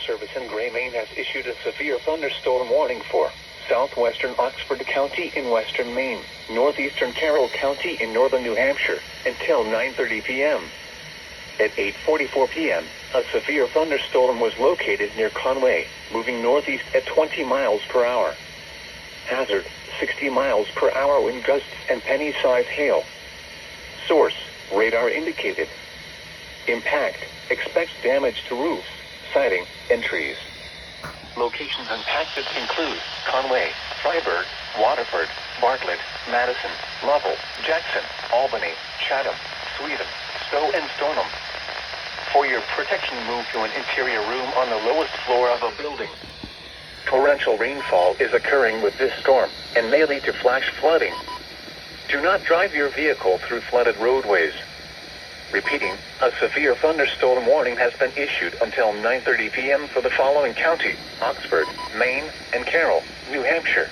Service in Gray, Maine has issued a severe thunderstorm warning for southwestern Oxford County in western Maine, northeastern Carroll County in northern New Hampshire, until 9:30 p.m. At 8:44 p.m., a severe thunderstorm was located near Conway, moving northeast at 20 miles per hour. Hazard, 60 miles per hour wind gusts and penny-sized hail. Source, radar indicated. Impact, expects damage to roofs, siding, and trees. Locations impacted include Conway, Freiburg, Waterford, Bartlett, Madison, Lovell, Jackson, Albany, Chatham, Sweden, Stowe, and Stoneham. For your protection, move to an interior room on the lowest floor of a building. Torrential rainfall is occurring with this storm and may lead to flash flooding. Do not drive your vehicle through flooded roadways. Repeating, a severe thunderstorm warning has been issued until 9:30 p.m. for the following county: Oxford, Maine, and Carroll, New Hampshire.